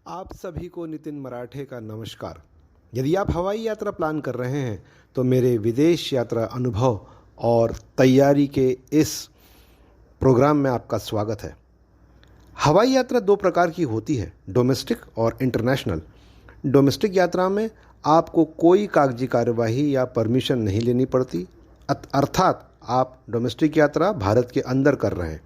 आप सभी को नितिन मराठे का नमस्कार। यदि आप हवाई यात्रा प्लान कर रहे हैं तो मेरे विदेश यात्रा अनुभव और तैयारी के इस प्रोग्राम में आपका स्वागत है। हवाई यात्रा दो प्रकार की होती है, डोमेस्टिक और इंटरनेशनल। डोमेस्टिक यात्रा में आपको कोई कागजी कार्यवाही या परमिशन नहीं लेनी पड़ती, अर्थात आप डोमेस्टिक यात्रा भारत के अंदर कर रहे हैं।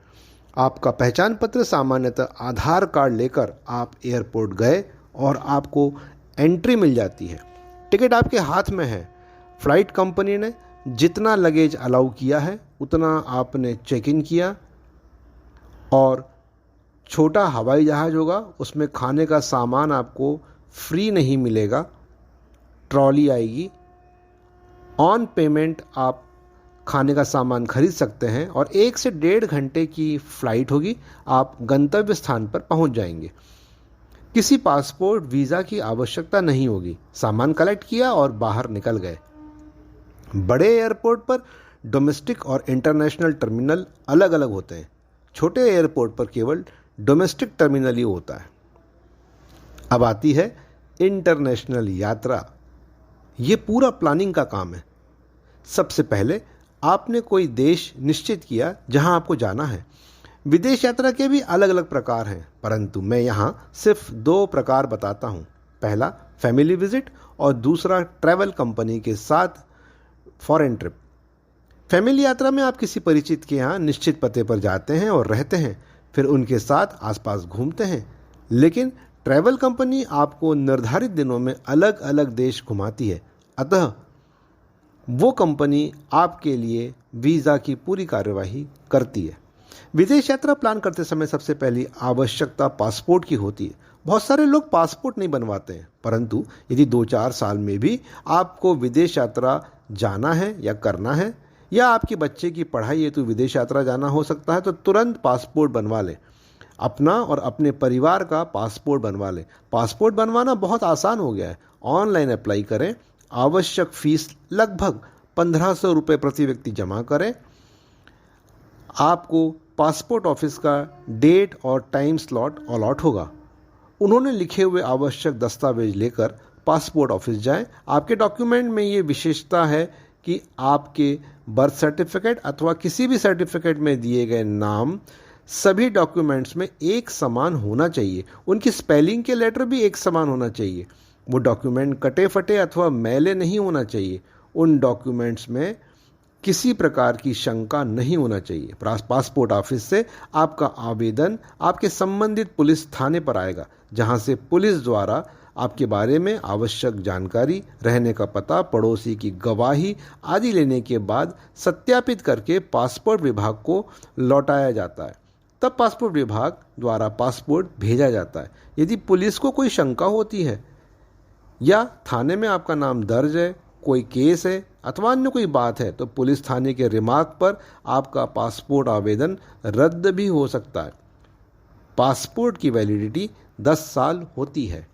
आपका पहचान पत्र सामान्यतः आधार कार्ड लेकर आप एयरपोर्ट गए और आपको एंट्री मिल जाती है। टिकट आपके हाथ में है। फ़्लाइट कंपनी ने जितना लगेज अलाउ किया है उतना आपने चेक इन किया और छोटा हवाई जहाज़ होगा, उसमें खाने का सामान आपको फ्री नहीं मिलेगा, ट्रॉली आएगी। ऑन पेमेंट आप खाने का सामान खरीद सकते हैं और 1 से 1.5 घंटे की फ़्लाइट होगी। आप गंतव्य स्थान पर पहुंच जाएंगे। किसी पासपोर्ट वीज़ा की आवश्यकता नहीं होगी। सामान कलेक्ट किया और बाहर निकल गए। बड़े एयरपोर्ट पर डोमेस्टिक और इंटरनेशनल टर्मिनल अलग अलग होते हैं। छोटे एयरपोर्ट पर केवल डोमेस्टिक टर्मिनल ही होता है। अब आती है इंटरनेशनल यात्रा। ये पूरा प्लानिंग का काम है। सबसे पहले आपने कोई देश निश्चित किया जहां आपको जाना है। विदेश यात्रा के भी अलग अलग प्रकार हैं, परंतु मैं यहां सिर्फ 2 प्रकार बताता हूं। पहला फैमिली विजिट और दूसरा ट्रैवल कंपनी के साथ फॉरेन ट्रिप। फैमिली यात्रा में आप किसी परिचित के यहाँ निश्चित पते पर जाते हैं और रहते हैं, फिर उनके साथ आसपास घूमते हैं। लेकिन ट्रैवल कंपनी आपको निर्धारित दिनों में अलग अलग देश घुमाती है, अतः वो कंपनी आपके लिए वीज़ा की पूरी कार्यवाही करती है। विदेश यात्रा प्लान करते समय सबसे पहली आवश्यकता पासपोर्ट की होती है। बहुत सारे लोग पासपोर्ट नहीं बनवाते हैं, परंतु यदि 2-4 साल में भी आपको विदेश यात्रा जाना है या करना है, या आपके बच्चे की पढ़ाई हेतु विदेश यात्रा जाना हो सकता है, तो तुरंत पासपोर्ट बनवा लें। अपना और अपने परिवार का पासपोर्ट बनवा लें। पासपोर्ट बनवाना बहुत आसान हो गया है। ऑनलाइन अप्लाई करें। आवश्यक फीस लगभग 1500 रुपये प्रति व्यक्ति जमा करें। आपको पासपोर्ट ऑफिस का डेट और टाइम स्लॉट अलॉट होगा। उन्होंने लिखे हुए आवश्यक दस्तावेज लेकर पासपोर्ट ऑफिस जाएं। आपके डॉक्यूमेंट में ये विशेषता है कि आपके बर्थ सर्टिफिकेट अथवा किसी भी सर्टिफिकेट में दिए गए नाम सभी डॉक्यूमेंट्स में एक समान होना चाहिए। उनकी स्पेलिंग के लेटर भी एक समान होना चाहिए। वो डॉक्यूमेंट कटे फटे अथवा मैले नहीं होना चाहिए। उन डॉक्यूमेंट्स में किसी प्रकार की शंका नहीं होना चाहिए। पासपोर्ट ऑफिस से आपका आवेदन आपके संबंधित पुलिस थाने पर आएगा, जहां से पुलिस द्वारा आपके बारे में आवश्यक जानकारी, रहने का पता, पड़ोसी की गवाही आदि लेने के बाद सत्यापित करके पासपोर्ट विभाग को लौटाया जाता है। तब पासपोर्ट विभाग द्वारा पासपोर्ट भेजा जाता है। यदि पुलिस को कोई शंका होती है या थाने में आपका नाम दर्ज है, कोई केस है अथवा अन्य कोई बात है, तो पुलिस थाने के रिमार्क पर आपका पासपोर्ट आवेदन रद्द भी हो सकता है। पासपोर्ट की वैलिडिटी 10 साल होती है।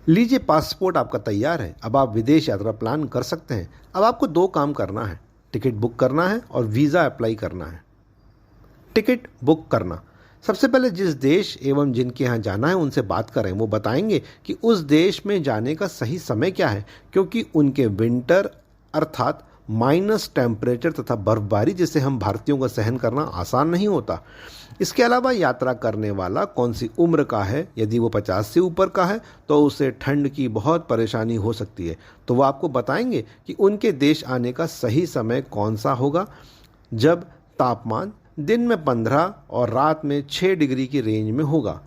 लीजिए, पासपोर्ट आपका तैयार है। अब आप विदेश यात्रा प्लान कर सकते हैं। अब आपको 2 काम करना है, टिकट बुक करना है और वीज़ा अप्लाई करना है। टिकट बुक करना, सबसे पहले जिस देश एवं जिनके यहाँ जाना है उनसे बात करें। वो बताएंगे कि उस देश में जाने का सही समय क्या है, क्योंकि उनके विंटर अर्थात माइनस टेम्परेचर तथा बर्फबारी जिसे हम भारतीयों को सहन करना आसान नहीं होता। इसके अलावा यात्रा करने वाला कौन सी उम्र का है। यदि वो 50 से ऊपर का है तो उसे ठंड की बहुत परेशानी हो सकती है, तो वो आपको बताएंगे कि उनके देश आने का सही समय कौन सा होगा, जब तापमान दिन में 15 और रात में 6 डिग्री की रेंज में होगा।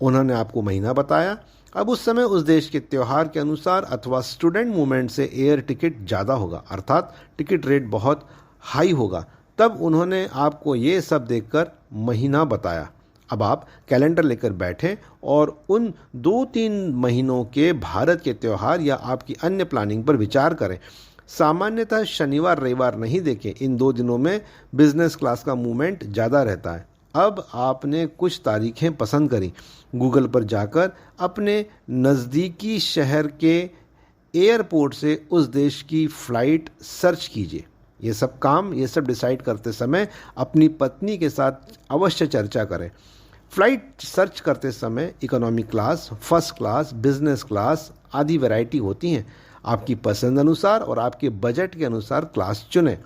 उन्होंने आपको महीना बताया। अब उस समय उस देश के त्यौहार के अनुसार अथवा स्टूडेंट मूवमेंट से एयर टिकट ज़्यादा होगा, अर्थात टिकट रेट बहुत हाई होगा। तब उन्होंने आपको ये सब देखकर महीना बताया। अब आप कैलेंडर लेकर बैठें और उन 2-3 महीनों के भारत के त्यौहार या आपकी अन्य प्लानिंग पर विचार करें। सामान्यतः शनिवार रविवार नहीं देखें। इन 2 दिनों में बिजनेस क्लास का मूवमेंट ज़्यादा रहता है। अब आपने कुछ तारीखें पसंद करी। गूगल पर जाकर अपने नज़दीकी शहर के एयरपोर्ट से उस देश की फ़्लाइट सर्च कीजिए। ये सब डिसाइड करते समय अपनी पत्नी के साथ अवश्य चर्चा करें। फ्लाइट सर्च करते समय economy class, first class, business class आदि वैरायटी होती हैं। आपकी पसंद अनुसार और आपके बजट के अनुसार क्लास चुनें।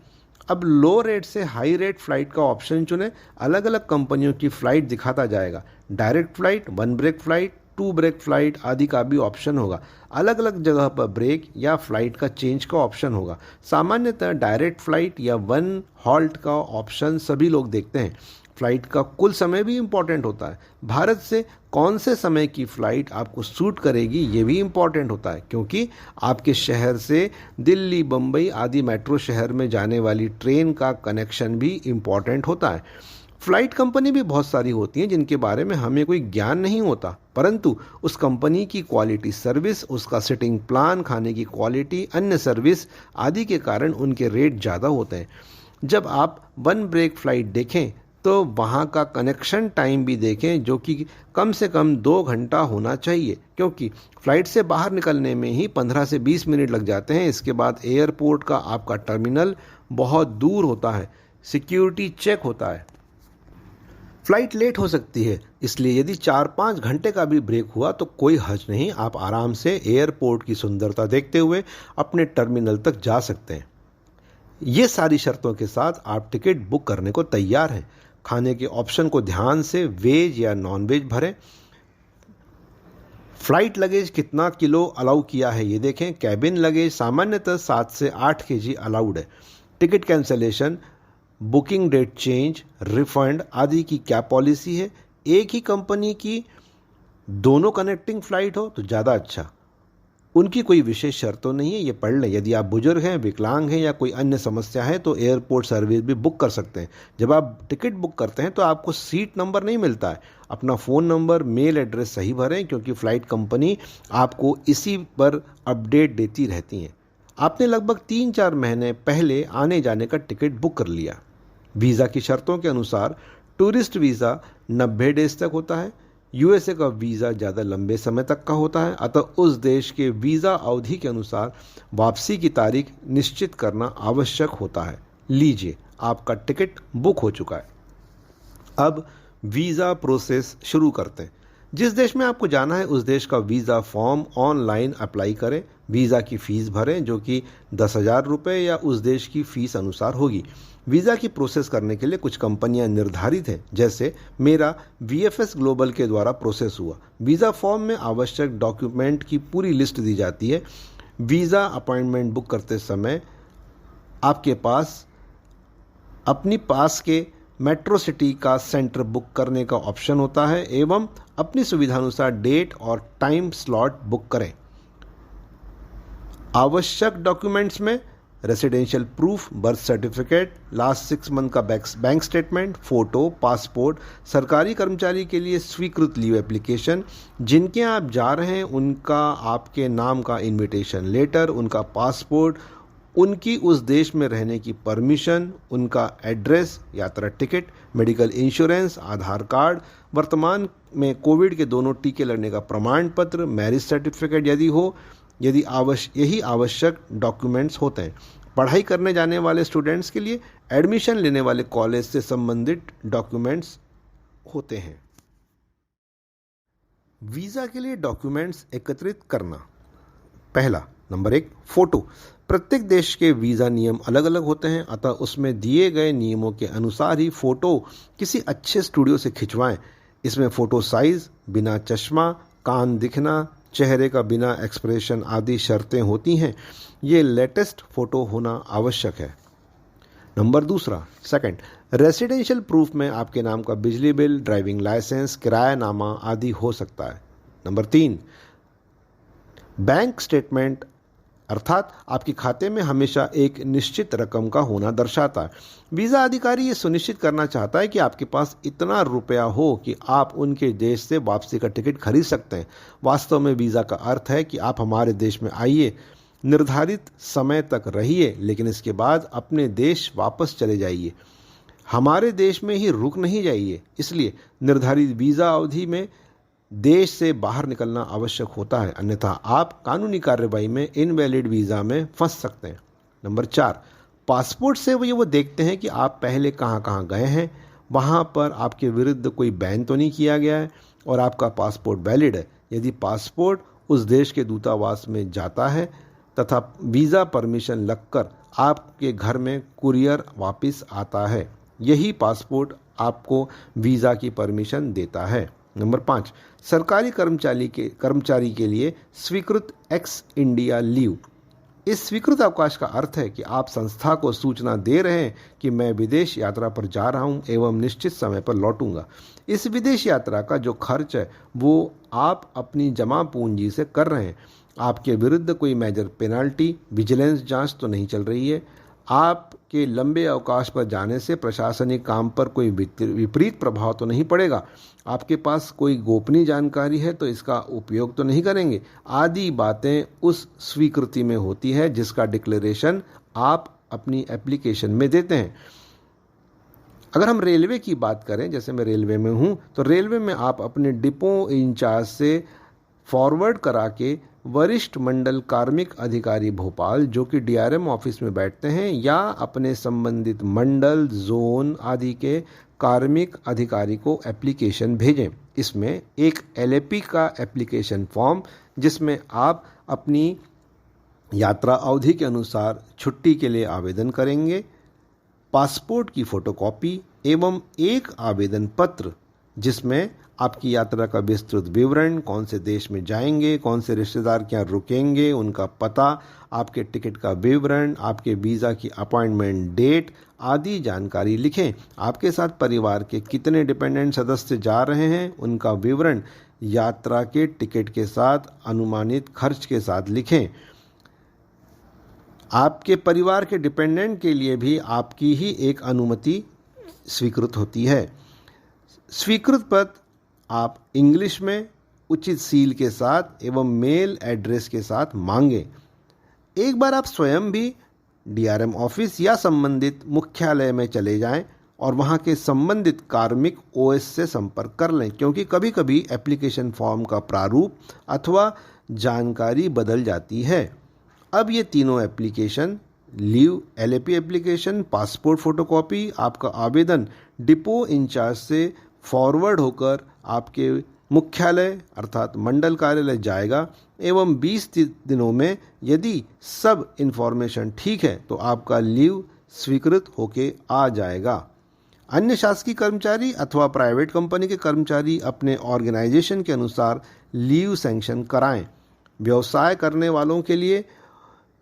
अब लो रेट से हाई रेट फ्लाइट का ऑप्शन चुनें। अलग अलग कंपनियों की फ़्लाइट दिखाता जाएगा। Direct flight, one break flight, two break flight आदि का भी ऑप्शन होगा। अलग अलग जगह पर ब्रेक या फ़्लाइट का चेंज का ऑप्शन होगा। सामान्यतः डायरेक्ट फ़्लाइट या वन हॉल्ट का ऑप्शन सभी लोग देखते हैं। फ़्लाइट का कुल समय भी इम्पॉर्टेंट होता है। भारत से कौन से समय की फ़्लाइट आपको सूट करेगी ये भी इम्पॉर्टेंट होता है, क्योंकि आपके शहर से दिल्ली, बम्बई आदि मेट्रो शहर में जाने वाली ट्रेन का कनेक्शन भी इम्पॉर्टेंट होता है। फ़्लाइट कंपनी भी बहुत सारी होती हैं जिनके बारे में हमें कोई ज्ञान नहीं होता, परंतु उस कंपनी की क्वालिटी सर्विस, उसका सिटिंग प्लान, खाने की क्वालिटी, अन्य सर्विस आदि के कारण उनके रेट ज़्यादा होते हैं। जब आप वन ब्रेक फ़्लाइट देखें तो वहाँ का कनेक्शन टाइम भी देखें, जो कि कम से कम 2 घंटा होना चाहिए, क्योंकि फ़्लाइट से बाहर निकलने में ही 15 से 20 मिनट लग जाते हैं। इसके बाद एयरपोर्ट का आपका टर्मिनल बहुत दूर होता है, सिक्योरिटी चेक होता है, फ़्लाइट लेट हो सकती है। इसलिए यदि 4-5 घंटे का भी ब्रेक हुआ तो कोई हर्ज नहीं, आप आराम से एयरपोर्ट की सुंदरता देखते हुए अपने टर्मिनल तक जा सकते हैं। ये सारी शर्तों के साथ आप टिकट बुक करने को तैयार हैं। खाने के ऑप्शन को ध्यान से वेज या नॉन वेज भरें। फ्लाइट लगेज कितना किलो अलाउ किया है ये देखें। कैबिन लगेज सामान्यतः 7 से 8 केजी अलाउड है। Ticket cancellation, booking date change, refund आदि की क्या पॉलिसी है। एक ही कंपनी की दोनों कनेक्टिंग फ़्लाइट हो तो ज़्यादा अच्छा। उनकी कोई विशेष शर्त तो नहीं है, ये पढ़ लें। यदि आप बुजुर्ग हैं, विकलांग हैं या कोई अन्य समस्या है तो एयरपोर्ट सर्विस भी बुक कर सकते हैं। जब आप टिकट बुक करते हैं तो आपको सीट नंबर नहीं मिलता है। अपना फ़ोन नंबर, मेल एड्रेस सही भरें, क्योंकि फ़्लाइट कंपनी आपको इसी पर अपडेट देती रहती हैं। आपने लगभग 3-4 महीने पहले आने जाने का टिकट बुक कर लिया। वीज़ा की शर्तों के अनुसार टूरिस्ट वीज़ा 90 डेज तक होता है। यूएसए का वीज़ा ज़्यादा लंबे समय तक का होता है, अतः उस देश के वीज़ा अवधि के अनुसार वापसी की तारीख निश्चित करना आवश्यक होता है। लीजिए, आपका टिकट बुक हो चुका है। अब वीज़ा प्रोसेस शुरू करते हैं। जिस देश में आपको जाना है उस देश का वीज़ा फॉर्म ऑनलाइन अप्लाई करें। वीज़ा की फ़ीस भरें, जो कि 10,000 रुपये या उस देश की फ़ीस अनुसार होगी। वीज़ा की प्रोसेस करने के लिए कुछ कंपनियां निर्धारित हैं, जैसे मेरा VFS ग्लोबल के द्वारा प्रोसेस हुआ। वीज़ा फॉर्म में आवश्यक डॉक्यूमेंट की पूरी लिस्ट दी जाती है। वीज़ा अपॉइंटमेंट बुक करते समय आपके पास अपनी पास के मेट्रो सिटी का सेंटर बुक करने का ऑप्शन होता है एवं अपनी सुविधानुसार डेट और टाइम स्लॉट बुक करें। आवश्यक डॉक्यूमेंट्स में residential proof, birth certificate, last 6 month का बैंक स्टेटमेंट, फ़ोटो, पासपोर्ट, सरकारी कर्मचारी के लिए स्वीकृत लीव एप्लीकेशन, जिनके आप जा रहे हैं उनका आपके नाम का इनविटेशन लेटर, उनका पासपोर्ट, उनकी उस देश में रहने की परमिशन, उनका एड्रेस, यात्रा टिकट, मेडिकल इंश्योरेंस, आधार कार्ड, वर्तमान में कोविड के दोनों टीके लगने का प्रमाण पत्र, मैरिज सर्टिफिकेट यदि हो, यही आवश्यक डॉक्यूमेंट्स होते हैं। पढ़ाई करने जाने वाले स्टूडेंट्स के लिए एडमिशन लेने वाले कॉलेज से संबंधित डॉक्यूमेंट्स होते हैं। वीज़ा के लिए डॉक्यूमेंट्स एकत्रित करना। पहला, नंबर 1, फ़ोटो। प्रत्येक देश के वीज़ा नियम अलग अलग होते हैं, अतः उसमें दिए गए नियमों के अनुसार ही फ़ोटो किसी अच्छे स्टूडियो से खिंचवाएं। इसमें फ़ोटो साइज़, बिना चश्मा, कान दिखना, चेहरे का बिना एक्सप्रेशन आदि शर्तें होती हैं। ये लेटेस्ट फ़ोटो होना आवश्यक है। नंबर 2, सेकंड, रेसिडेंशियल प्रूफ में आपके नाम का बिजली बिल, ड्राइविंग लाइसेंस, किरायानामा आदि हो सकता है। नंबर 3, बैंक स्टेटमेंट, अर्थात आपके खाते में हमेशा एक निश्चित रकम का होना दर्शाता है। वीज़ा अधिकारी ये सुनिश्चित करना चाहता है कि आपके पास इतना रुपया हो कि आप उनके देश से वापसी का टिकट खरीद सकते हैं। वास्तव में वीज़ा का अर्थ है कि आप हमारे देश में आइए, निर्धारित समय तक रहिए, लेकिन इसके बाद अपने देश वापस चले जाइए। हमारे देश में ही रुक नहीं जाइए। इसलिए निर्धारित वीज़ा अवधि में देश से बाहर निकलना आवश्यक होता है, अन्यथा आप कानूनी कार्रवाई में इनवैलिड वीज़ा में फंस सकते हैं। नंबर 4, पासपोर्ट से वो देखते हैं कि आप पहले कहाँ कहाँ गए हैं, वहाँ पर आपके विरुद्ध कोई बैन तो नहीं किया गया है और आपका पासपोर्ट वैलिड है। यदि पासपोर्ट उस देश के दूतावास में जाता है तथा वीज़ा परमिशन लगकर आपके घर में कुरियर वापस आता है, यही पासपोर्ट आपको वीज़ा की परमिशन देता है। नंबर 5, सरकारी कर्मचारी के लिए स्वीकृत एक्स इंडिया लीव। इस स्वीकृत अवकाश का अर्थ है कि आप संस्था को सूचना दे रहे हैं कि मैं विदेश यात्रा पर जा रहा हूं एवं निश्चित समय पर लौटूंगा। इस विदेश यात्रा का जो खर्च है वो आप अपनी जमा पूंजी से कर रहे हैं। आपके विरुद्ध कोई मेजर पेनाल्टी, विजिलेंस जांच तो नहीं चल रही है। आपके लंबे अवकाश पर जाने से प्रशासनिक काम पर कोई विपरीत प्रभाव तो नहीं पड़ेगा। आपके पास कोई गोपनीय जानकारी है तो इसका उपयोग तो नहीं करेंगे। आदि बातें उस स्वीकृति में होती है जिसका डिक्लेरेशन आप अपनी एप्लीकेशन में देते हैं। अगर हम रेलवे की बात करें, जैसे मैं रेलवे में हूं, तो रेलवे में आप अपने डिपो इंचार्ज से फॉरवर्ड करा के वरिष्ठ मंडल कार्मिक अधिकारी भोपाल, जो कि डीआरएम ऑफिस में बैठते हैं, या अपने संबंधित मंडल, जोन आदि के कार्मिक अधिकारी को एप्लीकेशन भेजें। इसमें एक एलएपी का एप्लीकेशन फॉर्म, जिसमें आप अपनी यात्रा अवधि के अनुसार छुट्टी के लिए आवेदन करेंगे, पासपोर्ट की फोटोकॉपी एवं एक आवेदन पत्र जिसमें आपकी यात्रा का विस्तृत विवरण, कौन से देश में जाएंगे, कौन से रिश्तेदार के यहाँ रुकेंगे, उनका पता, आपके टिकट का विवरण, आपके वीज़ा की अपॉइंटमेंट डेट आदि जानकारी लिखें। आपके साथ परिवार के कितने डिपेंडेंट सदस्य जा रहे हैं उनका विवरण यात्रा के टिकट के साथ अनुमानित खर्च के साथ लिखें। आपके परिवार के डिपेंडेंट के लिए भी आपकी ही एक अनुमति स्वीकृत होती है। स्वीकृत पत्र आप इंग्लिश में उचित सील के साथ एवं मेल एड्रेस के साथ मांगें। एक बार आप स्वयं भी डीआरएम ऑफिस या संबंधित मुख्यालय में चले जाएं और वहां के संबंधित कार्मिक ओएस से संपर्क कर लें, क्योंकि कभी कभी एप्लीकेशन फॉर्म का प्रारूप अथवा जानकारी बदल जाती है। अब ये तीनों application, leave, LAP application, passport photocopy, आपका आवेदन डिपो इंचार्ज से फॉरवर्ड होकर आपके मुख्यालय अर्थात मंडल कार्यालय जाएगा एवं 20 दिनों में यदि सब इन्फॉर्मेशन ठीक है तो आपका लीव स्वीकृत होके आ जाएगा। अन्य शासकीय कर्मचारी अथवा प्राइवेट कंपनी के कर्मचारी अपने ऑर्गेनाइजेशन के अनुसार लीव सैंक्शन कराएं। व्यवसाय करने वालों के लिए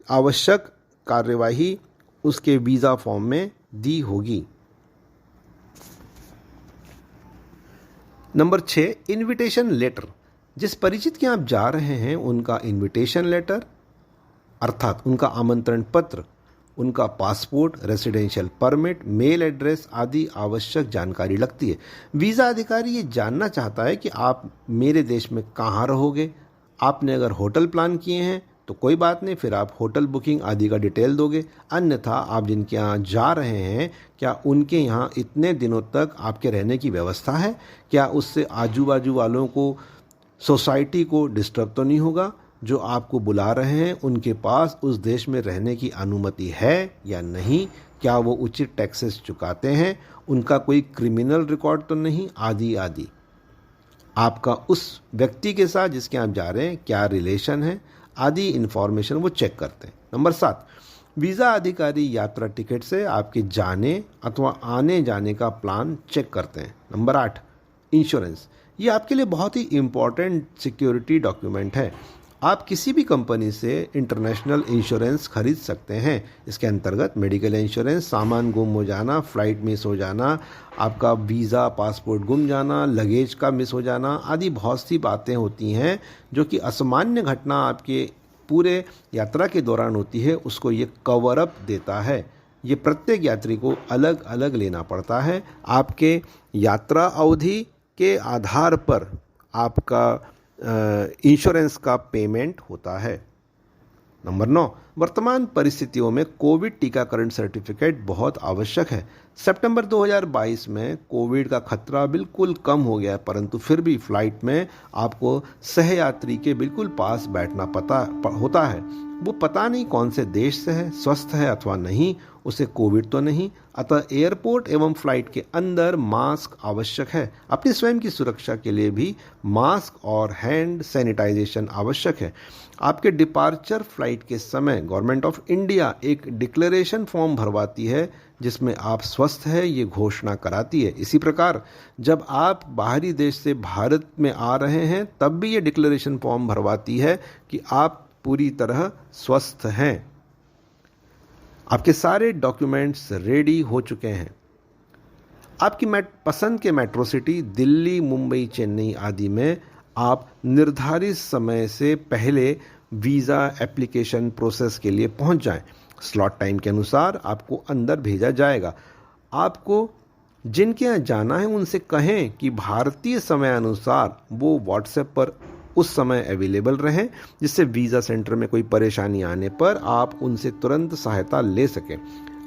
आवश्यक कार्यवाही उसके वीज़ा फॉर्म में दी होगी। Number 6, invitation letter. जिस परिचित के आप जा रहे हैं उनका इनविटेशन लेटर अर्थात उनका आमंत्रण पत्र, उनका passport, residential permit, mail address आदि आवश्यक जानकारी लगती है। वीज़ा अधिकारी ये जानना चाहता है कि आप मेरे देश में कहाँ रहोगे। आपने अगर होटल प्लान किए हैं तो कोई बात नहीं, फिर आप होटल बुकिंग आदि का डिटेल दोगे। अन्यथा आप जिनके यहाँ जा रहे हैं क्या उनके यहाँ इतने दिनों तक आपके रहने की व्यवस्था है, क्या उससे आजू बाजू वालों को, सोसाइटी को डिस्टर्ब तो नहीं होगा। जो आपको बुला रहे हैं उनके पास उस देश में रहने की अनुमति है या नहीं, क्या वो उचित टैक्सेस चुकाते हैं, उनका कोई क्रिमिनल रिकॉर्ड तो नहीं, आदि आदि। आपका उस व्यक्ति के साथ जिसके आप जा रहे हैं क्या रिलेशन है आदि इन्फॉर्मेशन वो चेक करते हैं। नंबर 7, वीज़ा अधिकारी यात्रा टिकट से आपके जाने अथवा आने जाने का प्लान चेक करते हैं। Number 8, insurance. ये आपके लिए बहुत ही इम्पॉर्टेंट सिक्योरिटी डॉक्यूमेंट है। आप किसी भी कंपनी से इंटरनेशनल इंश्योरेंस खरीद सकते हैं। इसके अंतर्गत मेडिकल इंश्योरेंस, सामान गुम हो जाना, फ्लाइट मिस हो जाना, आपका वीज़ा पासपोर्ट गुम जाना, लगेज का मिस हो जाना आदि बहुत सी बातें होती हैं जो कि असामान्य घटना आपके पूरे यात्रा के दौरान होती है, उसको ये कवर अप देता है। ये प्रत्येक यात्री को अलग अलग लेना पड़ता है। आपके यात्रा अवधि के आधार पर आपका इंश्योरेंस का पेमेंट होता है। नंबर 9, वर्तमान परिस्थितियों में कोविड टीकाकरण सर्टिफिकेट बहुत आवश्यक है। सितंबर 2022 में कोविड का खतरा बिल्कुल कम हो गया, परंतु फिर भी फ्लाइट में आपको सहयात्री के बिल्कुल पास बैठना होता है। वो पता नहीं कौन से देश से है, स्वस्थ है अथवा नहीं, उसे कोविड तो नहीं। अतः एयरपोर्ट एवं फ्लाइट के अंदर मास्क आवश्यक है। अपनी स्वयं की सुरक्षा के लिए भी मास्क और हैंड सैनिटाइजेशन आवश्यक है। आपके डिपार्चर फ्लाइट के समय गवर्नमेंट ऑफ इंडिया एक डिक्लेरेशन फॉर्म भरवाती है जिसमें आप स्वस्थ है ये घोषणा कराती है। इसी प्रकार जब आप बाहरी देश से भारत में आ रहे हैं तब भी ये डिक्लेरेशन फॉर्म भरवाती है कि आप पूरी तरह स्वस्थ हैं। आपके सारे डॉक्यूमेंट्स रेडी हो चुके हैं। आपकी पसंद के मेट्रो सिटी दिल्ली, मुंबई, चेन्नई आदि में आप निर्धारित समय से पहले वीज़ा एप्लीकेशन प्रोसेस के लिए पहुंच जाएं। स्लॉट टाइम के अनुसार आपको अंदर भेजा जाएगा। आपको जिनके यहाँ जाना है उनसे कहें कि भारतीय समय अनुसार वो व्हाट्सएप पर उस समय अवेलेबल रहें, जिससे वीज़ा सेंटर में कोई परेशानी आने पर आप उनसे तुरंत सहायता ले सकें।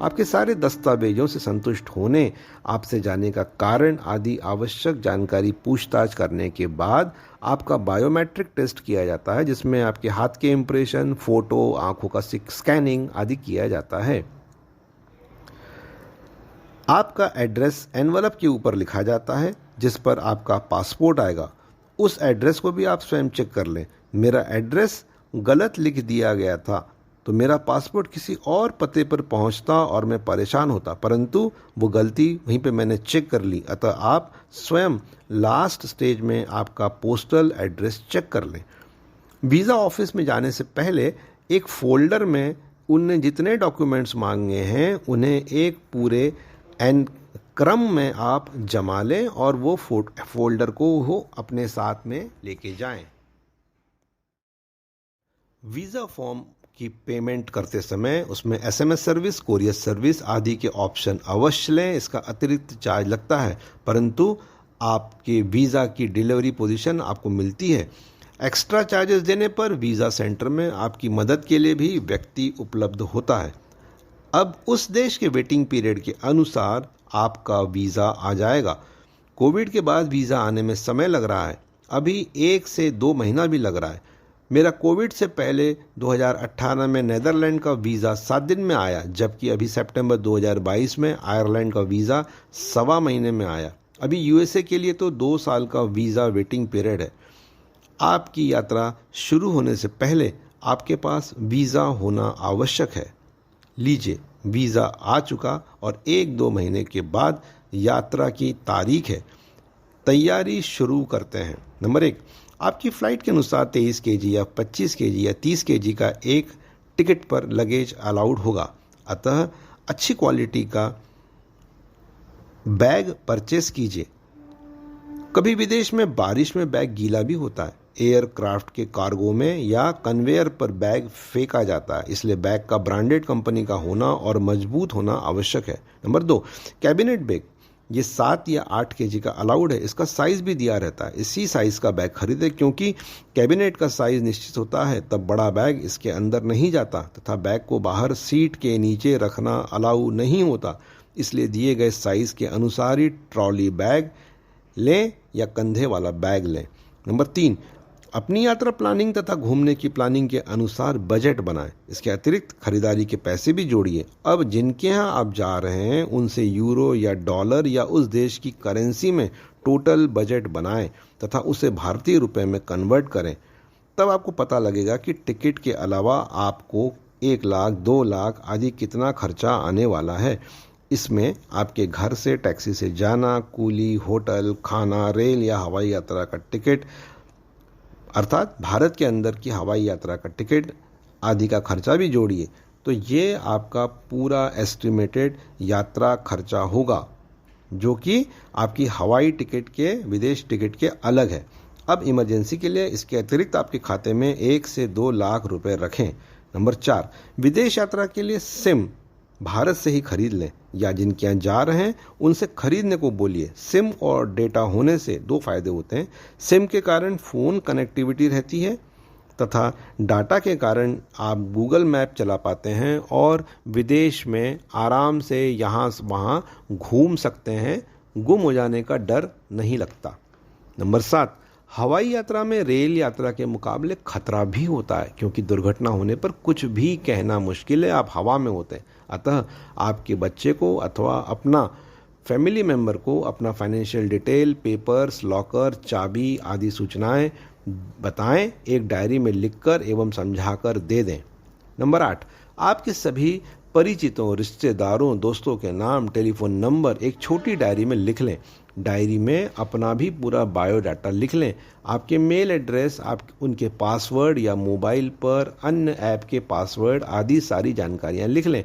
आपके सारे दस्तावेजों से संतुष्ट होने, आपसे जाने का कारण आदि आवश्यक जानकारी पूछताछ करने के बाद आपका बायोमेट्रिक टेस्ट किया जाता है, जिसमें आपके हाथ के इम्प्रेशन, फोटो, आंखों का स्कैनिंग आदि किया जाता है। आपका एड्रेस एनवलप के ऊपर लिखा जाता है जिस पर आपका पासपोर्ट आएगा। उस एड्रेस को भी आप स्वयं चेक कर लें। मेरा एड्रेस गलत लिख दिया गया था तो मेरा पासपोर्ट किसी और पते पर पहुंचता और मैं परेशान होता, परंतु वो गलती वहीं पे मैंने चेक कर ली। अतः आप स्वयं लास्ट स्टेज में आपका पोस्टल एड्रेस चेक कर लें। वीज़ा ऑफिस में जाने से पहले एक फोल्डर में उनने जितने डॉक्यूमेंट्स मांगे हैं उन्हें एक पूरे क्रम में आप जमा लें और वो फोल्डर को वो अपने साथ में लेके जाएं। वीज़ा फॉर्म की पेमेंट करते समय उसमें एसएमएस सर्विस, कोरियर सर्विस आदि के ऑप्शन अवश्य लें। इसका अतिरिक्त चार्ज लगता है, परंतु आपके वीज़ा की डिलीवरी पोजीशन आपको मिलती है। एक्स्ट्रा चार्जेस देने पर वीज़ा सेंटर में आपकी मदद के लिए भी व्यक्ति उपलब्ध होता है। अब उस देश के वेटिंग पीरियड के अनुसार आपका वीज़ा आ जाएगा। कोविड के बाद वीज़ा आने में समय लग रहा है, अभी 1 से 2 महीना भी लग रहा है। मेरा कोविड से पहले 2018 में नेदरलैंड का वीज़ा 7 दिन में आया, जबकि अभी सितंबर 2022 में आयरलैंड का वीज़ा 1.25 महीने में आया। अभी यूएसए के लिए तो 2 साल का वीज़ा वेटिंग पीरियड है। आपकी यात्रा शुरू होने से पहले आपके पास वीज़ा होना आवश्यक है। लीजिए, वीज़ा आ चुका और 1-2 महीने के बाद यात्रा की तारीख है। तैयारी शुरू करते हैं। नंबर 1, आपकी फ़्लाइट के अनुसार 23 केजी या 25 केजी या 30 केजी का एक टिकट पर लगेज अलाउड होगा। अतः अच्छी क्वालिटी का बैग परचेस कीजिए। कभी विदेश में बारिश में बैग गीला भी होता है। एयरक्राफ्ट के कार्गो में या कन्वेयर पर बैग फेंका जाता है, इसलिए बैग का ब्रांडेड कंपनी का होना और मजबूत होना आवश्यक है। Number 2, cabinet bag. ये 7 या 8 केजी का अलाउड है। इसका साइज़ भी दिया रहता है। इसी साइज़ का बैग खरीदें, क्योंकि कैबिनेट का साइज़ निश्चित होता है तब बड़ा बैग इसके अंदर नहीं जाता, तथा बैग को बाहर सीट के नीचे रखना अलाउ नहीं होता। इसलिए दिए गए साइज़ के अनुसार ही ट्रॉली बैग लें या कंधे वाला बैग लें। नंबर 3, अपनी यात्रा प्लानिंग तथा घूमने की प्लानिंग के अनुसार बजट बनाएं। इसके अतिरिक्त खरीदारी के पैसे भी जोड़िए। अब जिनके यहाँ आप जा रहे हैं उनसे यूरो या डॉलर या उस देश की करेंसी में टोटल बजट बनाएं तथा उसे भारतीय रुपए में कन्वर्ट करें। तब आपको पता लगेगा कि टिकट के अलावा आपको 1 लाख, 2 लाख आदि कितना खर्चा आने वाला है। इसमें आपके घर से टैक्सी से जाना, कूली, होटल, खाना, रेल या हवाई यात्रा का टिकट अर्थात भारत के अंदर की हवाई यात्रा का टिकट आदि का खर्चा भी जोड़िए। तो ये आपका पूरा एस्टिमेटेड यात्रा खर्चा होगा, जो कि आपकी हवाई टिकट के, विदेश टिकट के अलग है। अब इमरजेंसी के लिए इसके अतिरिक्त आपके खाते में 1 से 2 लाख रुपए रखें। नंबर 4, विदेश यात्रा के लिए सिम भारत से ही खरीद लें या जिनके यहाँ जा रहे हैं उनसे खरीदने को बोलिए। सिम और डेटा होने से 2 फायदे होते हैं। सिम के कारण फ़ोन कनेक्टिविटी रहती है तथा डाटा के कारण आप गूगल मैप चला पाते हैं और विदेश में आराम से यहाँ वहाँ घूम सकते हैं। गुम हो जाने का डर नहीं लगता। नंबर 7, हवाई यात्रा में रेल यात्रा के मुकाबले खतरा भी होता है, क्योंकि दुर्घटना होने पर कुछ भी कहना मुश्किल है, आप हवा में होते हैं। अतः आपके बच्चे को अथवा अपना फैमिली मेंबर को अपना फाइनेंशियल डिटेल, पेपर्स, लॉकर, चाबी आदि सूचनाएं बताएं, एक डायरी में लिखकर एवं समझाकर दे दें। नंबर 8, आपके सभी परिचितों, रिश्तेदारों, दोस्तों के नाम, टेलीफोन नंबर एक छोटी डायरी में लिख लें। डायरी में अपना भी पूरा बायोडाटा लिख लें, आपके मेल एड्रेस, आप उनके पासवर्ड या मोबाइल पर अन्य ऐप के पासवर्ड आदि सारी जानकारियां लिख लें।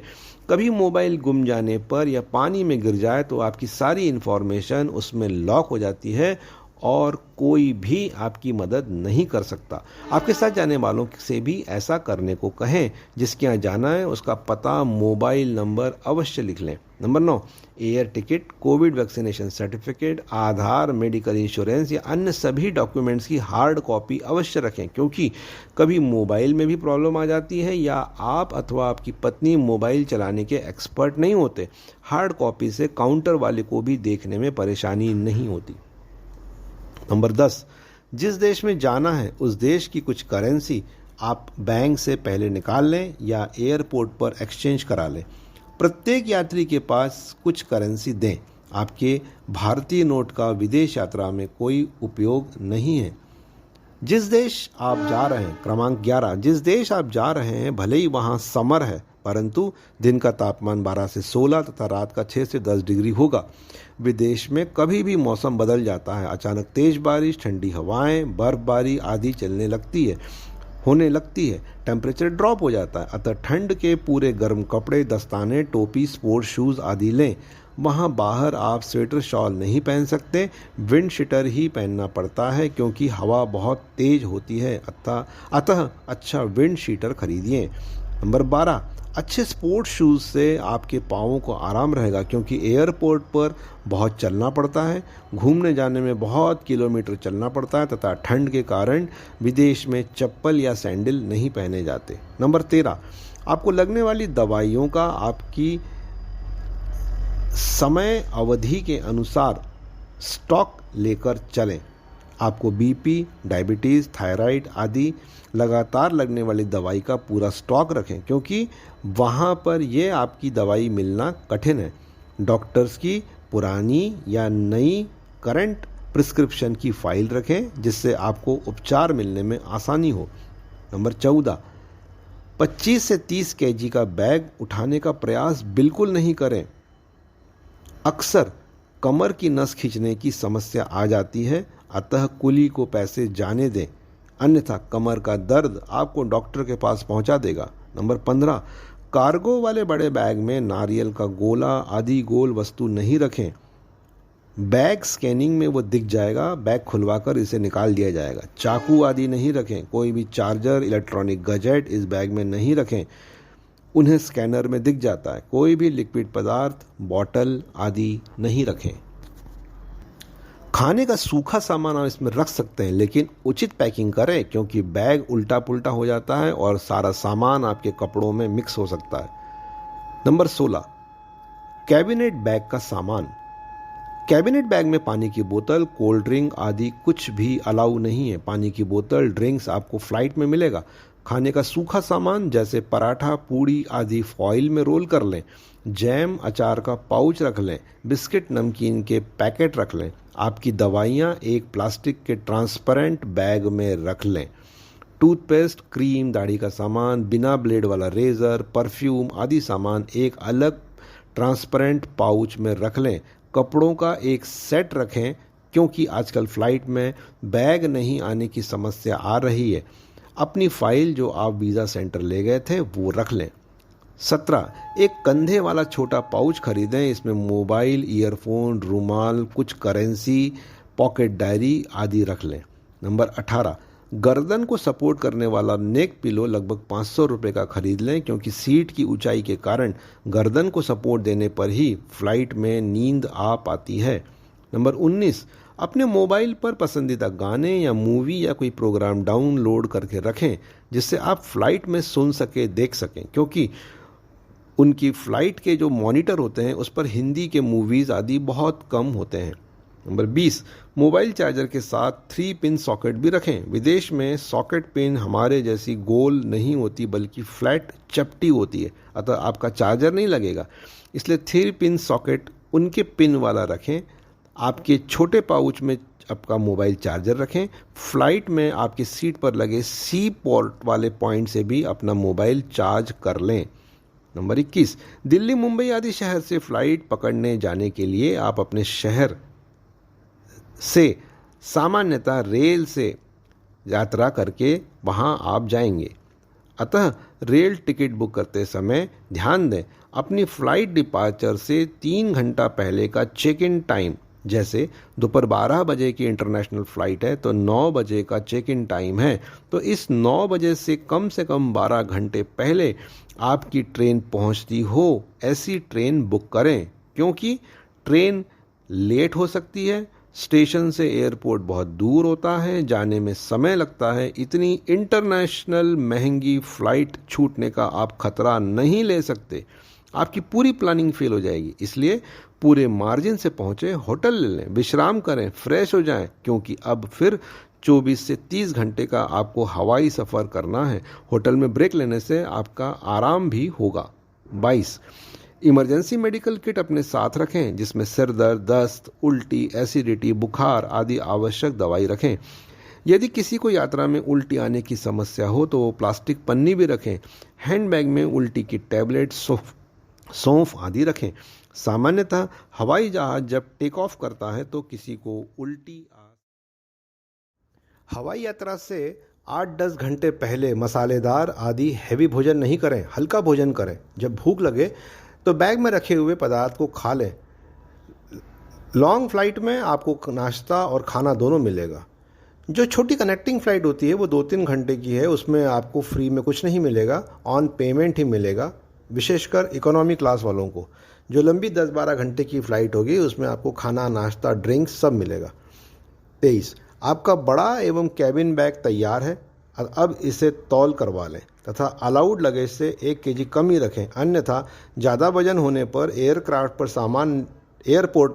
कभी मोबाइल गुम जाने पर या पानी में गिर जाए तो आपकी सारी इन्फॉर्मेशन उसमें लॉक हो जाती है और कोई भी आपकी मदद नहीं कर सकता। आपके साथ जाने वालों से भी ऐसा करने को कहें। जिसके यहाँ जाना है उसका पता, मोबाइल नंबर अवश्य लिख लें। Number 9, air ticket, COVID vaccination certificate, Aadhaar, medical insurance या अन्य सभी डॉक्यूमेंट्स की हार्ड कॉपी अवश्य रखें, क्योंकि कभी मोबाइल में भी प्रॉब्लम आ जाती है या आप अथवा आपकी पत्नी मोबाइल चलाने के एक्सपर्ट नहीं होते। हार्ड कॉपी से काउंटर वाले को भी देखने में परेशानी नहीं होती। नंबर 10, जिस देश में जाना है उस देश की कुछ करेंसी आप बैंक से पहले निकाल लें या एयरपोर्ट पर एक्सचेंज करा लें। प्रत्येक यात्री के पास कुछ करेंसी दें। आपके भारतीय नोट का विदेश यात्रा में कोई उपयोग नहीं है। जिस देश आप जा रहे हैं, क्रमांक 11, जिस देश आप जा रहे हैं भले ही वहाँ समर है, परंतु दिन का तापमान 12 से 16 तथा रात का 6 से 10 डिग्री होगा। विदेश में कभी भी मौसम बदल जाता है। अचानक तेज बारिश, ठंडी हवाएं, बर्फबारी आदि होने लगती है। टेम्परेचर ड्रॉप हो जाता है। अतः ठंड के पूरे गर्म कपड़े, दस्ताने, टोपी, स्पोर्ट्स शूज़ आदि लें। वहाँ बाहर आप स्वेटर, शॉल नहीं पहन सकते, विंड शीटर ही पहनना पड़ता है, क्योंकि हवा बहुत तेज होती है। अतः अच्छा विंड शीटर खरीदिए। नंबर 12, अच्छे स्पोर्ट्स शूज़ से आपके पाँवों को आराम रहेगा, क्योंकि एयरपोर्ट पर बहुत चलना पड़ता है। घूमने जाने में बहुत किलोमीटर चलना पड़ता है तथा ठंड के कारण विदेश में चप्पल या सैंडल नहीं पहने जाते। नंबर 13, आपको लगने वाली दवाइयों का आपकी समय अवधि के अनुसार स्टॉक लेकर चलें। आपको बीपी, डायबिटीज़, थायराइड आदि लगातार लगने वाली दवाई का पूरा स्टॉक रखें, क्योंकि वहाँ पर ये आपकी दवाई मिलना कठिन है। डॉक्टर्स की पुरानी या नई करंट प्रिस्क्रिप्शन की फाइल रखें, जिससे आपको उपचार मिलने में आसानी हो। नंबर 14, 25 से 30 केजी का बैग उठाने का प्रयास बिल्कुल नहीं करें। अक्सर कमर की नस खींचने की समस्या आ जाती है, अतः कुली को पैसे जाने दें, अन्यथा कमर का दर्द आपको डॉक्टर के पास पहुंचा देगा। नंबर 15, कार्गो वाले बड़े बैग में नारियल का गोला आदि गोल वस्तु नहीं रखें। बैग स्कैनिंग में वो दिख जाएगा, बैग खुलवाकर इसे निकाल दिया जाएगा। चाकू आदि नहीं रखें। कोई भी चार्जर, इलेक्ट्रॉनिक गैजेट इस बैग में नहीं रखें, उन्हें स्कैनर में दिख जाता है। कोई भी लिक्विड पदार्थ, बॉटल आदि नहीं रखें। खाने का सूखा सामान आप इसमें रख सकते हैं, लेकिन उचित पैकिंग करें, क्योंकि बैग उल्टा पुल्टा हो जाता है और सारा सामान आपके कपड़ों में मिक्स हो सकता है। नंबर 16, कैबिनेट बैग का सामान। कैबिनेट बैग में पानी की बोतल, कोल्ड ड्रिंक आदि कुछ भी अलाउ नहीं है। पानी की बोतल, ड्रिंक्स आपको फ्लाइट में मिलेगा। खाने का सूखा सामान जैसे पराठा, पूड़ी आदि फॉइल में रोल कर लें। जैम, अचार का पाउच रख लें। बिस्किट, नमकीन के पैकेट रख लें। आपकी दवाइयाँ एक प्लास्टिक के ट्रांसपेरेंट बैग में रख लें। टूथपेस्ट, क्रीम, दाढ़ी का सामान, बिना ब्लेड वाला रेज़र, परफ्यूम आदि सामान एक अलग ट्रांसपेरेंट पाउच में रख लें। कपड़ों का एक सेट रखें, क्योंकि आजकल फ़्लाइट में बैग नहीं आने की समस्या आ रही है। अपनी फ़ाइल जो आप वीज़ा सेंटर ले गए थे वो रख लें। 17, एक कंधे वाला छोटा पाउच खरीदें। इसमें मोबाइल, ईयरफोन, रुमाल, कुछ करेंसी, पॉकेट डायरी आदि रख लें। नंबर 18, गर्दन को सपोर्ट करने वाला नेक पिलो लगभग 500 रुपये का खरीद लें, क्योंकि सीट की ऊंचाई के कारण गर्दन को सपोर्ट देने पर ही फ्लाइट में नींद आ पाती है। नंबर 19, अपने मोबाइल पर पसंदीदा गाने या मूवी या कोई प्रोग्राम डाउनलोड करके रखें जिससे आप फ्लाइट में सुन सके, देख सकें, क्योंकि उनकी फ़्लाइट के जो मॉनिटर होते हैं उस पर हिंदी के मूवीज़ आदि बहुत कम होते हैं। नंबर 20, मोबाइल चार्जर के साथ 3 पिन सॉकेट भी रखें। विदेश में सॉकेट पिन हमारे जैसी गोल नहीं होती बल्कि फ्लैट चपटी होती है, अतः आपका चार्जर नहीं लगेगा। इसलिए 3 पिन सॉकेट उनके पिन वाला रखें। आपके छोटे पाउच में आपका मोबाइल चार्जर रखें। फ्लाइट में आपकी सीट पर लगे सी पोर्ट वाले पॉइंट से भी अपना मोबाइल चार्ज कर लें। नंबर 21, दिल्ली, मुंबई आदि शहर से फ्लाइट पकड़ने जाने के लिए आप अपने शहर से सामान्यतः रेल से यात्रा करके वहां आप जाएंगे। अतः रेल टिकट बुक करते समय ध्यान दें अपनी फ़्लाइट डिपार्चर से 3 घंटा पहले का चेक इन टाइम, जैसे दोपहर 12 बजे की इंटरनेशनल फ़्लाइट है तो 9 बजे का चेक इन टाइम है, तो इस 9 बजे से कम 12 घंटे पहले आपकी ट्रेन पहुंचती हो ऐसी ट्रेन बुक करें, क्योंकि ट्रेन लेट हो सकती है, स्टेशन से एयरपोर्ट बहुत दूर होता है, जाने में समय लगता है। इतनी इंटरनेशनल महंगी फ़्लाइट छूटने का आप खतरा नहीं ले सकते, आपकी पूरी प्लानिंग फेल हो जाएगी। इसलिए पूरे मार्जिन से पहुंचे, होटल ले लें, विश्राम करें, फ्रेश हो जाएं, क्योंकि अब फिर 24 से 30 घंटे का आपको हवाई सफ़र करना है। होटल में ब्रेक लेने से आपका आराम भी होगा। 22, इमरजेंसी मेडिकल किट अपने साथ रखें जिसमें सिर दर्द, दस्त, उल्टी, एसिडिटी, बुखार आदि आवश्यक दवाई रखें। यदि किसी को यात्रा में उल्टी आने की समस्या हो तो वो प्लास्टिक पन्नी भी रखें। हैंडबैग में उल्टी की टैबलेट, सौंफ आदि रखें। सामान्यतः हवाई जहाज जब टेक ऑफ करता है तो किसी को उल्टी हवाई यात्रा से 8-10 घंटे पहले मसालेदार आदि हैवी भोजन नहीं करें, हल्का भोजन करें। जब भूख लगे तो बैग में रखे हुए पदार्थ को खा लें। लॉन्ग फ्लाइट में आपको नाश्ता और खाना दोनों मिलेगा। जो छोटी कनेक्टिंग फ़्लाइट होती है वो 2-3 घंटे की है, उसमें आपको फ्री में कुछ नहीं मिलेगा, ऑन पेमेंट ही मिलेगा, विशेषकर इकोनॉमी क्लास वालों को। जो लंबी 10-12 घंटे की फ़्लाइट होगी उसमें आपको खाना, नाश्ता, ड्रिंक्स सब मिलेगा। 23, आपका बड़ा एवं कैबिन बैग तैयार है, अब इसे तौल करवा लें तथा अलाउड लगेज से 1 केजी कम ही रखें, अन्यथा ज़्यादा वजन होने पर एयरपोर्ट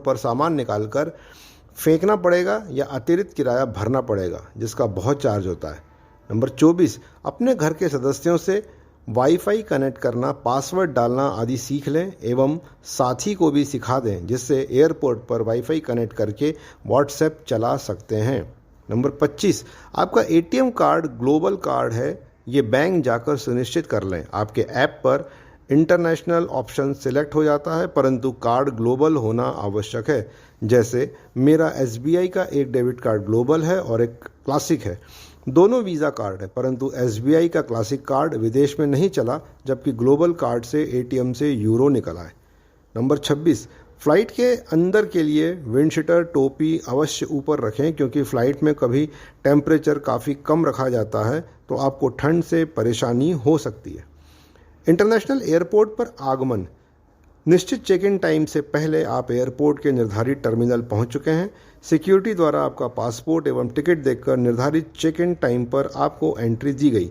पर सामान निकालकर फेंकना पड़ेगा या अतिरिक्त किराया भरना पड़ेगा जिसका बहुत चार्ज होता है। नंबर 24, अपने घर के सदस्यों से वाईफाई कनेक्ट करना, पासवर्ड डालना आदि सीख लें एवं साथी को भी सिखा दें जिससे एयरपोर्ट पर वाईफाई कनेक्ट करके व्हाट्सएप चला सकते हैं। नंबर 25, आपका एटीएम कार्ड ग्लोबल कार्ड है, ये बैंक जाकर सुनिश्चित कर लें। आपके ऐप पर इंटरनेशनल ऑप्शन सिलेक्ट हो जाता है परंतु कार्ड ग्लोबल होना आवश्यक है। जैसे मेरा एसबीआई का एक डेबिट कार्ड ग्लोबल है और एक क्लासिक है, दोनों वीज़ा कार्ड है, परंतु एसबीआई का क्लासिक कार्ड विदेश में नहीं चला जबकि ग्लोबल कार्ड से एटीएम से यूरो निकला है। नंबर 26, फ़्लाइट के अंदर के लिए विंडशीटर, टोपी अवश्य ऊपर रखें क्योंकि फ़्लाइट में कभी टेम्परेचर काफ़ी कम रखा जाता है तो आपको ठंड से परेशानी हो सकती है। इंटरनेशनल एयरपोर्ट पर आगमन, निश्चित चेक इन टाइम से पहले आप एयरपोर्ट के निर्धारित टर्मिनल पहुंच चुके हैं। सिक्योरिटी द्वारा आपका पासपोर्ट एवं टिकट देखकर निर्धारित चेक इन टाइम पर आपको एंट्री दी गई।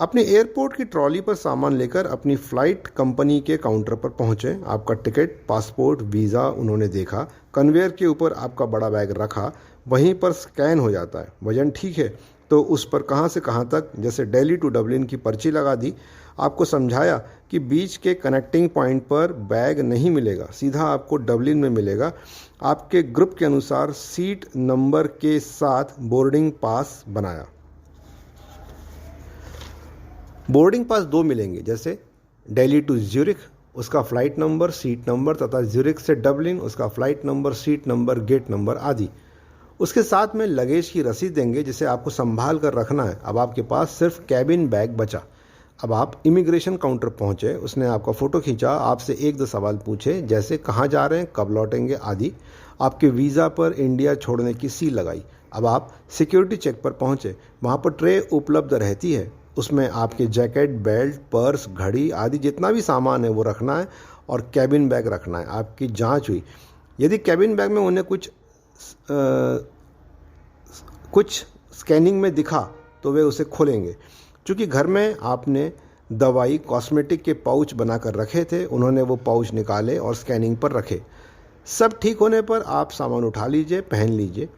अपने एयरपोर्ट की ट्रॉली पर सामान लेकर अपनी फ़्लाइट कंपनी के काउंटर पर पहुंचे। आपका टिकट, पासपोर्ट, वीज़ा उन्होंने देखा, कन्वेयर के ऊपर आपका बड़ा बैग रखा, वहीं पर स्कैन हो जाता है। वजन ठीक है तो उस पर कहां से कहां तक, जैसे दिल्ली टू डबलिन की पर्ची लगा दी। आपको समझाया कि बीच के कनेक्टिंग पॉइंट पर बैग नहीं मिलेगा, सीधा आपको डबलिन में मिलेगा। आपके ग्रुप के अनुसार सीट नंबर के साथ बोर्डिंग पास बनाया। बोर्डिंग पास 2 मिलेंगे, जैसे दिल्ली टू ज्यूरिख उसका फ़्लाइट नंबर, सीट नंबर तथा ज्यूरिख से डबलिन उसका flight number, seat number, gate number आदि। उसके साथ में लगेज की रसीद देंगे जिसे आपको संभाल कर रखना है। अब आपके पास सिर्फ कैबिन बैग बचा। अब आप इमिग्रेशन काउंटर पहुंचे, उसने आपका फ़ोटो खींचा, आपसे 1-2 सवाल पूछे जैसे कहाँ जा रहे हैं, कब लौटेंगे आदि। आपके वीज़ा पर इंडिया छोड़ने की सील लगाई। अब आप सिक्योरिटी चेक पर पहुंचे, वहाँ पर ट्रे उपलब्ध रहती है, उसमें आपके जैकेट, बेल्ट, पर्स, घड़ी आदि जितना भी सामान है वो रखना है और कैबिन बैग रखना है। आपकी जांच हुई, यदि कैबिन बैग में उन्हें कुछ कुछ स्कैनिंग में दिखा तो वे उसे खोलेंगे। क्योंकि घर में आपने दवाई कॉस्मेटिक के पाउच बनाकर रखे थे, उन्होंने वो पाउच निकाले और स्कैनिंग पर रखे। सब ठीक होने पर आप सामान उठा लीजिए, पहन लीजिए।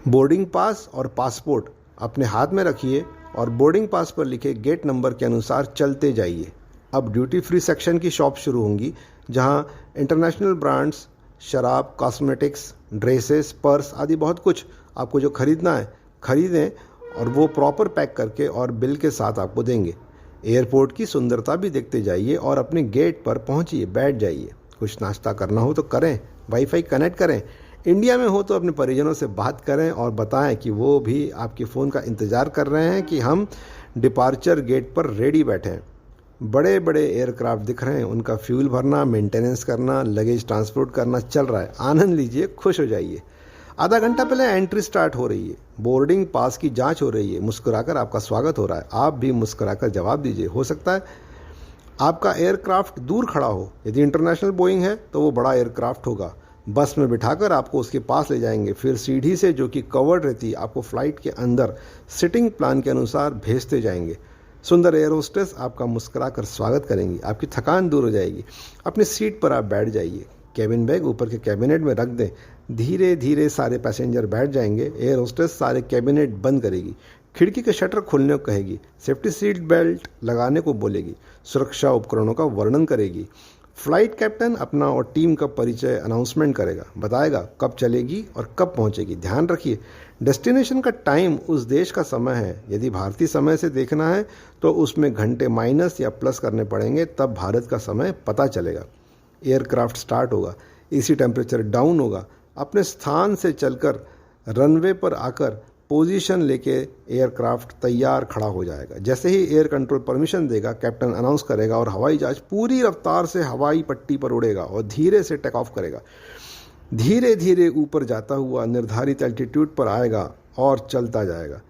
बोर्डिंग पास और पासपोर्ट अपने हाथ में रखिए और बोर्डिंग पास पर लिखे गेट नंबर के अनुसार चलते जाइए। अब ड्यूटी फ्री सेक्शन की शॉप शुरू होंगी, जहां इंटरनेशनल ब्रांड्स, शराब, कॉस्मेटिक्स, ड्रेसेस, पर्स आदि बहुत कुछ आपको जो खरीदना है खरीदें, और वो प्रॉपर पैक करके और बिल के साथ आपको देंगे। एयरपोर्ट की सुंदरता भी देखते जाइए और अपने गेट पर पहुंचिए, बैठ जाइए। कुछ नाश्ता करना हो तो करें, वाईफाई कनेक्ट करें। इंडिया में हो तो अपने परिजनों से बात करें और बताएं कि वो भी आपके फ़ोन का इंतज़ार कर रहे हैं कि हम डिपार्चर गेट पर रेडी बैठे हैं। बड़े बड़े एयरक्राफ्ट दिख रहे हैं, उनका फ्यूल भरना, मेंटेनेंस करना, लगेज ट्रांसपोर्ट करना चल रहा है। आनंद लीजिए, खुश हो जाइए। आधा घंटा पहले एंट्री स्टार्ट हो रही है, बोर्डिंग पास की जांच हो रही है, मुस्कुराकर आपका स्वागत हो रहा है। आप भी मुस्कुराकर जवाब दीजिए। हो सकता है आपका एयरक्राफ्ट दूर खड़ा हो, यदि इंटरनेशनल बोइंग है तो वो बड़ा एयरक्राफ्ट होगा। बस में बिठाकर आपको उसके पास ले जाएंगे, फिर सीढ़ी से, जो कि कवर्ड रहती है, आपको फ्लाइट के अंदर सिटिंग प्लान के अनुसार भेजते जाएंगे। सुंदर एयर होस्टेस आपका मुस्कुराकर स्वागत करेंगी, आपकी थकान दूर हो जाएगी। अपनी सीट पर आप बैठ जाइए। कैबिन बैग ऊपर के कैबिनेट में रख दें। धीरे धीरे सारे पैसेंजर बैठ जाएंगे। एयर होस्टेस सारे कैबिनेट बंद करेगी, खिड़की के शटर खोलने को कहेगी, सेफ्टी सीट बेल्ट लगाने को बोलेगी, सुरक्षा उपकरणों का वर्णन करेगी। फ्लाइट कैप्टन अपना और टीम का परिचय अनाउंसमेंट करेगा, बताएगा कब चलेगी और कब पहुंचेगी। ध्यान रखिए, डेस्टिनेशन का टाइम उस देश का समय है। यदि भारतीय समय से देखना है तो उसमें घंटे माइनस या प्लस करने पड़ेंगे, तब भारत का समय पता चलेगा। एयरक्राफ्ट स्टार्ट होगा, एसी टेम्परेचर डाउन होगा। अपने स्थान से चलकर रनवे पर आकर पोजीशन लेके एयरक्राफ्ट तैयार खड़ा हो जाएगा। जैसे ही एयर कंट्रोल परमिशन देगा, कैप्टन अनाउंस करेगा और हवाई जहाज पूरी रफ्तार से हवाई पट्टी पर उड़ेगा और धीरे से टेक ऑफ करेगा। धीरे धीरे ऊपर जाता हुआ निर्धारित एल्टीट्यूड पर आएगा और चलता जाएगा।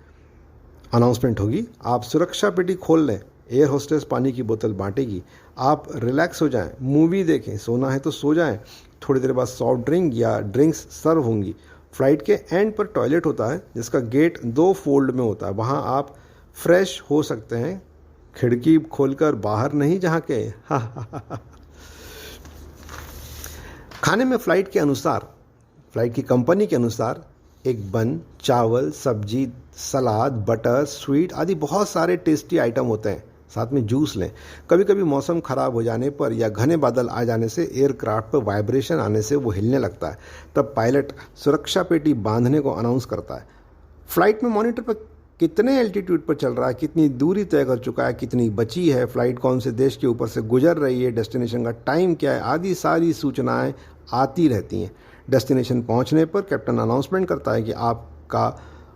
अनाउंसमेंट होगी, आप सुरक्षा पेटी खोल लें। एयर होस्टेस पानी की बोतल बांटेगी। आप रिलैक्स हो जाएं, मूवी देखें, सोना है तो सो जाएं। थोड़ी देर बाद सॉफ्ट ड्रिंक या ड्रिंक्स सर्व होंगी। फ्लाइट के एंड पर टॉयलेट होता है, जिसका गेट 2 फोल्ड में होता है। वहाँ आप फ्रेश हो सकते हैं, खिड़की खोलकर बाहर नहीं झांके। खाने में फ्लाइट के अनुसार, फ्लाइट की कंपनी के अनुसार एक बन, चावल, सब्जी, सलाद, बटर, स्वीट आदि बहुत सारे टेस्टी आइटम होते हैं। साथ में जूस लें। कभी कभी मौसम खराब हो जाने पर या घने बादल आ जाने से एयरक्राफ्ट पर वाइब्रेशन आने से वो हिलने लगता है, तब पायलट सुरक्षा पेटी बांधने को अनाउंस करता है। फ्लाइट में मॉनिटर पर कितने एल्टीट्यूड पर चल रहा है, कितनी दूरी तय कर चुका है, कितनी बची है, फ्लाइट कौन से देश के ऊपर से गुजर रही है, डेस्टिनेशन का टाइम क्या है, आदि सारी सूचनाएं आती रहती हैं। डेस्टिनेशन पहुंचने पर कैप्टन अनाउंसमेंट करता है कि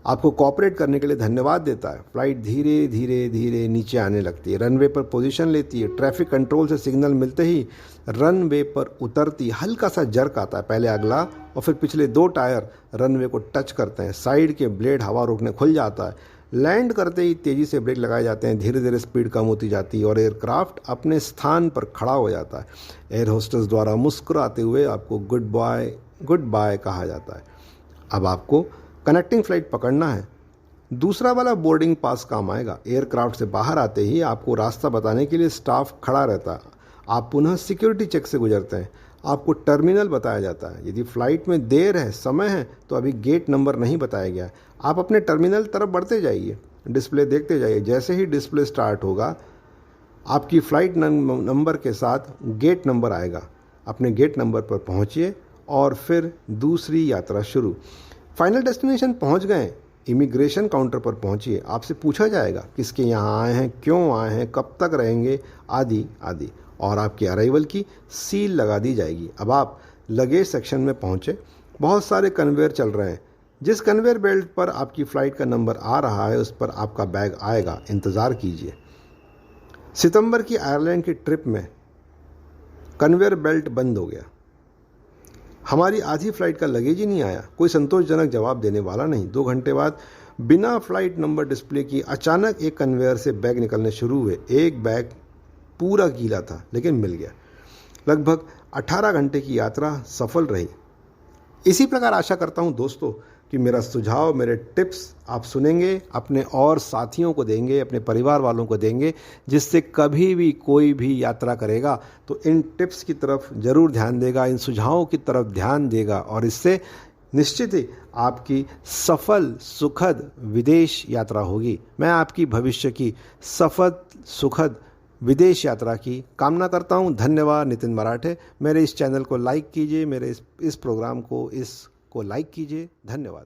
आपको कोऑपरेट करने के लिए धन्यवाद देता है। फ्लाइट धीरे धीरे धीरे नीचे आने लगती है, रनवे पर पोजीशन लेती है। ट्रैफिक कंट्रोल से सिग्नल मिलते ही रनवे पर उतरती। हल्का सा जर्क आता है, पहले अगला और फिर पिछले 2 टायर रनवे को टच करते हैं। साइड के ब्लेड हवा रोकने खुल जाता है। लैंड करते ही तेज़ी से ब्रेक लगाए जाते हैं। धीरे धीरे स्पीड कम होती जाती है और एयरक्राफ्ट अपने स्थान पर खड़ा हो जाता है। एयर होस्टेस द्वारा मुस्कुराते हुए आपको गुड बाय कहा जाता है। अब आपको कनेक्टिंग फ्लाइट पकड़ना है। दूसरा वाला बोर्डिंग पास काम आएगा। एयरक्राफ्ट से बाहर आते ही आपको रास्ता बताने के लिए स्टाफ खड़ा रहता है। आप पुनः सिक्योरिटी चेक से गुजरते हैं। आपको टर्मिनल बताया जाता है। यदि फ्लाइट में देर है, समय है, तो अभी गेट नंबर नहीं बताया गया है। आप अपने टर्मिनल तरफ बढ़ते जाइए, डिस्प्ले देखते जाइए। जैसे ही डिस्प्ले स्टार्ट होगा, आपकी फ़्लाइट नंबर के साथ गेट नंबर आएगा। अपने गेट नंबर पर पहुंचिए और फिर दूसरी यात्रा शुरू। फाइनल डेस्टिनेशन पहुंच गए, इमिग्रेशन काउंटर पर पहुंचिए। आपसे पूछा जाएगा किसके यहाँ आए हैं, क्यों आए हैं, कब तक रहेंगे, आदि आदि, और आपकी अराइवल की सील लगा दी जाएगी। अब आप लगेज सेक्शन में पहुंचे। बहुत सारे कन्वेयर चल रहे हैं। जिस कन्वेयर बेल्ट पर आपकी फ़्लाइट का नंबर आ रहा है, उस पर आपका बैग आएगा। इंतज़ार कीजिए। सितंबर की आयरलैंड की ट्रिप में कन्वेयर बेल्ट बंद हो गया। हमारी आधी फ्लाइट का लगेज ही नहीं आया। कोई संतोषजनक जवाब देने वाला नहीं। 2 घंटे बाद बिना फ्लाइट नंबर डिस्प्ले की अचानक एक कन्वेयर से बैग निकलने शुरू हुए। एक बैग पूरा गीला था, लेकिन मिल गया। लगभग 18 घंटे की यात्रा सफल रही। इसी प्रकार आशा करता हूं दोस्तों कि मेरा सुझाव, मेरे टिप्स आप सुनेंगे, अपने और साथियों को देंगे, अपने परिवार वालों को देंगे, जिससे कभी भी कोई भी यात्रा करेगा तो इन टिप्स की तरफ ज़रूर ध्यान देगा, इन सुझावों की तरफ ध्यान देगा और इससे निश्चित ही आपकी सफल सुखद विदेश यात्रा होगी। मैं आपकी भविष्य की सफल सुखद विदेश यात्रा की कामना करता हूं। धन्यवाद। नितिन मराठे। मेरे इस चैनल को लाइक कीजिए, मेरे इस प्रोग्राम को इसको लाइक कीजिए। धन्यवाद।